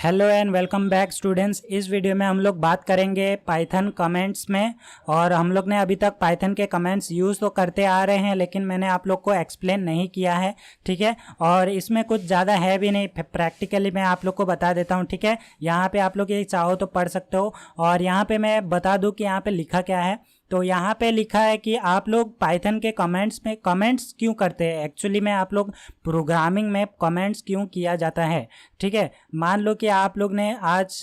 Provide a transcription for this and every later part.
Hello and welcome back students. इस video में हम लोग बात करेंगे पाइथन कमेंट्स में। और हम लोग ने अभी तक पाइथन के कमेंट्स यूज़ तो करते आ रहे हैं, लेकिन मैंने आप लोग को एक्सप्लेन नहीं किया है, ठीक है। और इसमें कुछ ज़्यादा है भी नहीं, प्रैक्टिकली मैं आप लोग को बता देता हूँ, ठीक है। यहाँ पे आप लोग ये चाहो तो पढ़ सकते हो। और यहाँ पे मैं बता दूँ कि यहाँ पे लिखा क्या है। तो यहाँ पे लिखा है कि आप लोग पाइथन के कमेंट्स में कमेंट्स क्यों करते हैं। एक्चुअली में आप लोग प्रोग्रामिंग में कमेंट्स क्यों किया जाता है, ठीक है। मान लो कि आप लोग ने आज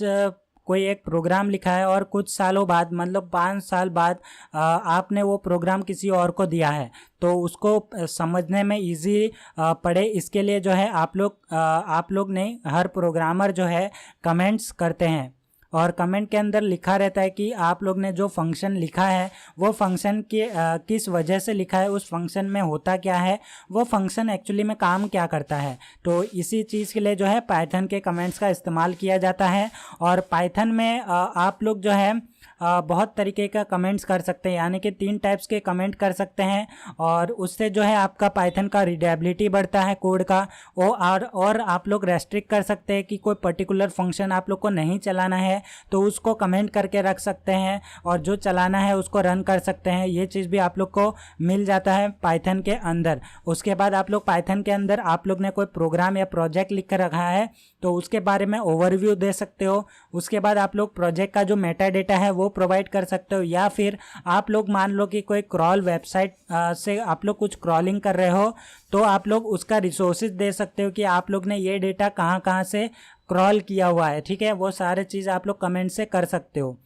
कोई एक प्रोग्राम लिखा है और कुछ सालों बाद, मतलब 5 साल बाद आपने वो प्रोग्राम किसी और को दिया है, तो उसको समझने में इजी पड़े, इसके लिए जो है आप लोग ने हर प्रोग्रामर जो है कमेंट्स करते हैं। और कमेंट के अंदर लिखा रहता है कि आप लोग ने जो फंक्शन लिखा है वो फंक्शन के किस वजह से लिखा है, उस फंक्शन में होता क्या है, वो फंक्शन एक्चुअली में काम क्या करता है। तो इसी चीज़ के लिए जो है पाइथन के कमेंट्स का इस्तेमाल किया जाता है। और पाइथन में आप लोग जो है बहुत तरीके का कमेंट्स कर सकते हैं, यानी कि 3 टाइप्स के कमेंट कर सकते हैं। और उससे जो है आपका पाइथन का रीडेबिलिटी बढ़ता है कोड का। और आप लोग रेस्ट्रिक्ट कर सकते हैं कि कोई पर्टिकुलर फंक्शन आप लोग को नहीं चलाना है तो उसको कमेंट करके रख सकते हैं, और जो चलाना है उसको रन कर सकते हैं। ये चीज़ भी आप लोग को मिल जाता है पाइथन के अंदर। उसके बाद आप लोग पाइथन के अंदर आप लोग ने कोई प्रोग्राम या प्रोजेक्ट लिख कर रखा है तो उसके बारे में ओवरव्यू दे सकते हो। उसके बाद आप लोग प्रोजेक्ट का जो मेटा डेटा है वो प्रोवाइड कर सकते हो, या फिर आप लोग मान लो कि कोई क्रॉल वेबसाइट से आप लोग कुछ क्रॉलिंग कर रहे हो तो आप लोग उसका रिसोर्सेज दे सकते हो कि आप लोग ने ये डेटा कहाँ कहाँ से क्रॉल किया हुआ है, ठीक है। वो सारे चीज़ आप लोग कमेंट से कर सकते हो।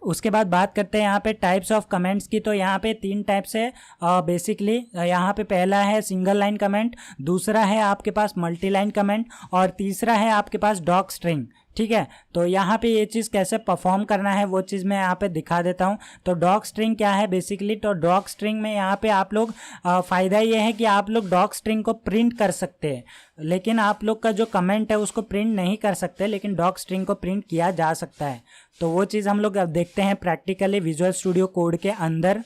उसके बाद बात करते हैं यहाँ पे टाइप्स ऑफ कमेंट्स की। तो यहाँ पे 3 टाइप्स है बेसिकली। यहाँ पे पहला है सिंगल लाइन कमेंट, दूसरा है आपके पास मल्टी लाइन कमेंट, और तीसरा है आपके पास डॉक स्ट्रिंग, ठीक है। तो यहाँ पे ये चीज़ कैसे परफॉर्म करना है वो चीज़ मैं यहाँ पे दिखा देता हूँ। तो डॉक स्ट्रिंग क्या है बेसिकली। तो डॉक स्ट्रिंग में यहाँ पे आप लोग फ़ायदा ये है कि आप लोग डॉक स्ट्रिंग को प्रिंट कर सकते हैं, लेकिन आप लोग का जो कमेंट है उसको प्रिंट नहीं कर सकते, लेकिन डॉक स्ट्रिंग को प्रिंट किया जा सकता है। तो वो चीज़ हम लोग अब देखते हैं प्रैक्टिकली विजुअल स्टूडियो कोड के अंदर।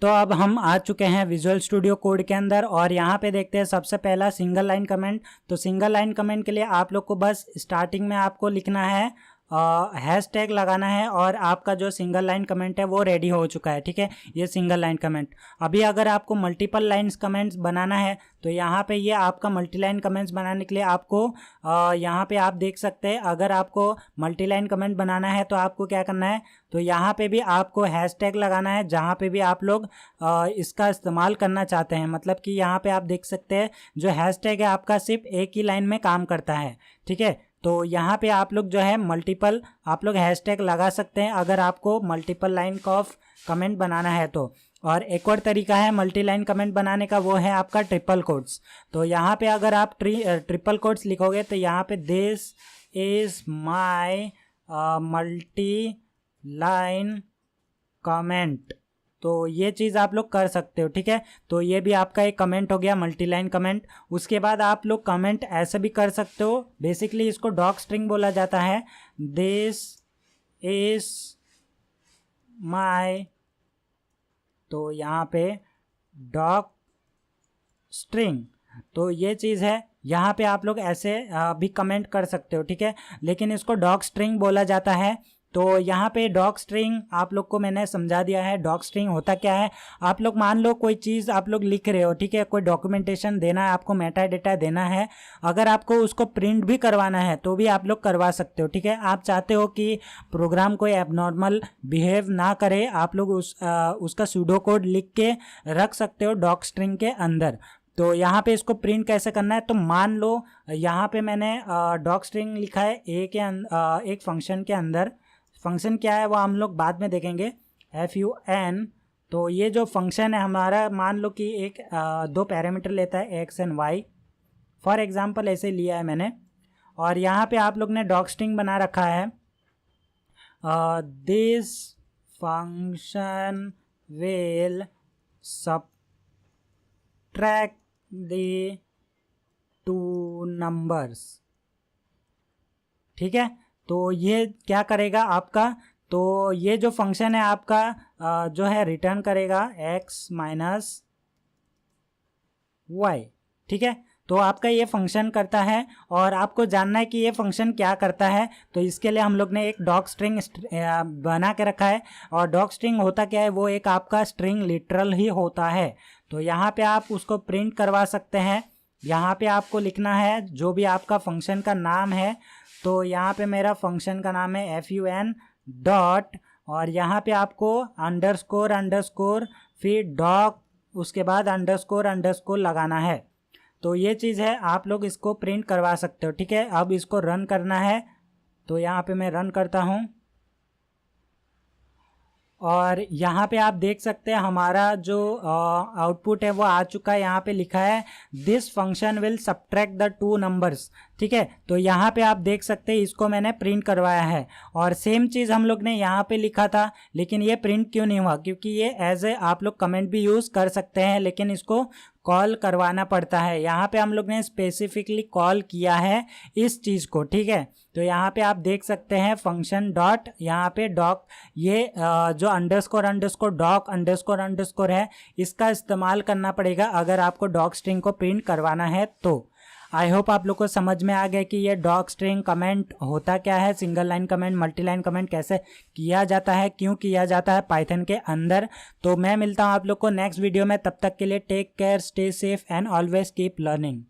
तो अब हम आ चुके हैं विजुअल स्टूडियो कोड के अंदर, और यहाँ पे देखते हैं सबसे पहला सिंगल लाइन कमेंट। तो सिंगल लाइन कमेंट के लिए आप लोग को बस स्टार्टिंग में आपको लिखना है, हैशटैग लगाना है, और आपका जो सिंगल लाइन कमेंट है वो रेडी हो चुका है, ठीक है। ये सिंगल लाइन कमेंट। अभी अगर आपको मल्टीपल लाइन्स कमेंट्स बनाना है तो यहाँ पे ये आपका मल्टी लाइन कमेंट्स बनाने के लिए आपको यहाँ पे आप देख सकते हैं, अगर आपको मल्टी लाइन कमेंट बनाना है तो आपको क्या करना है, तो यहाँ पे भी आपको हैशटैग लगाना है जहाँ पे भी आप लोग इसका इस्तेमाल करना चाहते हैं। मतलब कि यहाँ पे आप देख सकते हैं जो हैशटैग है आपका सिर्फ एक ही लाइन में काम करता है, ठीक है। तो यहाँ पे आप लोग जो है मल्टीपल आप लोग हैशटैग लगा सकते हैं अगर आपको मल्टीपल लाइन का ऑफ कमेंट बनाना है तो। और एक और तरीका है मल्टी लाइन कमेंट बनाने का, वो है आपका ट्रिपल कोट्स। तो यहाँ पे अगर आप ट्रिपल कोट्स लिखोगे तो यहाँ पे this is my multi line comment, तो ये चीज़ आप लोग कर सकते हो, ठीक है। तो ये भी आपका एक कमेंट हो गया मल्टी लाइन कमेंट। उसके बाद आप लोग कमेंट ऐसे भी कर सकते हो, बेसिकली इसको डॉक स्ट्रिंग बोला जाता है। दिस इज माय, तो यहाँ पे डॉक स्ट्रिंग, तो ये चीज़ है। यहाँ पे आप लोग ऐसे भी कमेंट कर सकते हो, ठीक है, लेकिन इसको डॉक स्ट्रिंग बोला जाता है। तो यहाँ पे डॉक स्ट्रिंग आप लोग को मैंने समझा दिया है। डॉक स्ट्रिंग होता क्या है, आप लोग मान लो कोई चीज़ आप लोग लिख रहे हो, ठीक है, कोई डॉक्यूमेंटेशन देना है आपको, मेटा डेटा देना है, अगर आपको उसको प्रिंट भी करवाना है तो भी आप लोग करवा सकते हो, ठीक है। आप चाहते हो कि प्रोग्राम कोई एबनॉर्मल बिहेव ना करे, आप लोग उसका सूडो कोड लिख के रख सकते हो डॉक स्ट्रिंग के अंदर। तो यहाँ पे इसको प्रिंट कैसे करना है, तो मान लो यहाँ पे मैंने डॉक स्ट्रिंग लिखा है एक फंक्शन के अंदर। फंक्शन क्या है वो हम लोग बाद में देखेंगे, fun। तो ये जो फंक्शन है हमारा, मान लो कि एक 2 पैरामीटर लेता है x and y, for example ऐसे लिया है मैंने। और यहाँ पे आप लोग ने डॉक स्ट्रिंग बना रखा है, this function will subtract the 2 numbers, ठीक है। तो ये क्या करेगा आपका, तो ये जो फंक्शन है आपका जो है रिटर्न करेगा x माइनस y, ठीक है। तो आपका ये फंक्शन करता है और आपको जानना है कि ये फंक्शन क्या करता है। तो इसके लिए हम लोग ने एक डॉक स्ट्रिंग बना के रखा है। और डॉक स्ट्रिंग होता क्या है, वो एक आपका स्ट्रिंग लिटरल ही होता है। तो यहाँ पे आप उसको प्रिंट करवा सकते हैं। यहाँ पे आपको लिखना है जो भी आपका फंक्शन का नाम है। तो यहाँ पे मेरा फंक्शन का नाम है fun डॉट, और यहाँ पे आपको अंडरस्कोर अंडरस्कोर फिर डॉक, उसके बाद अंडरस्कोर अंडरस्कोर लगाना है। तो ये चीज़ है, आप लोग इसको प्रिंट करवा सकते हो। ठीक है, अब इसको रन करना है। तो यहाँ पे मैं रन करता हूँ और यहाँ पे आप देख सकते हैं हमारा जो आउटपुट है वो आ चुका है। यहाँ पे लिखा है this function will subtract the two numbers. ठीक है, तो यहाँ पे आप देख सकते हैं इसको मैंने प्रिंट करवाया है। और सेम चीज़ हम लोग ने यहाँ पे लिखा था, लेकिन ये प्रिंट क्यों नहीं हुआ, क्योंकि ये एज ए आप लोग कमेंट भी यूज़ कर सकते हैं, लेकिन इसको कॉल करवाना पड़ता है। यहाँ पे हम लोग ने स्पेसिफिकली कॉल किया है इस चीज़ को। ठीक है, तो यहाँ पे आप देख सकते हैं फंक्शन डॉट, यहाँ पे डॉक, ये जो underscore underscore doc underscore underscore है, इसका इस्तेमाल करना पड़ेगा अगर आपको डॉक स्ट्रिंग को प्रिंट करवाना है। तो आई होप आप लोग को समझ में आ गया कि ये डॉक स्ट्रिंग कमेंट होता क्या है, single line comment, multi line comment कैसे किया जाता है, क्यों किया जाता है पाइथन के अंदर। तो मैं मिलता हूँ आप लोग को नेक्स्ट वीडियो में, तब तक के लिए take care, stay safe and always keep learning.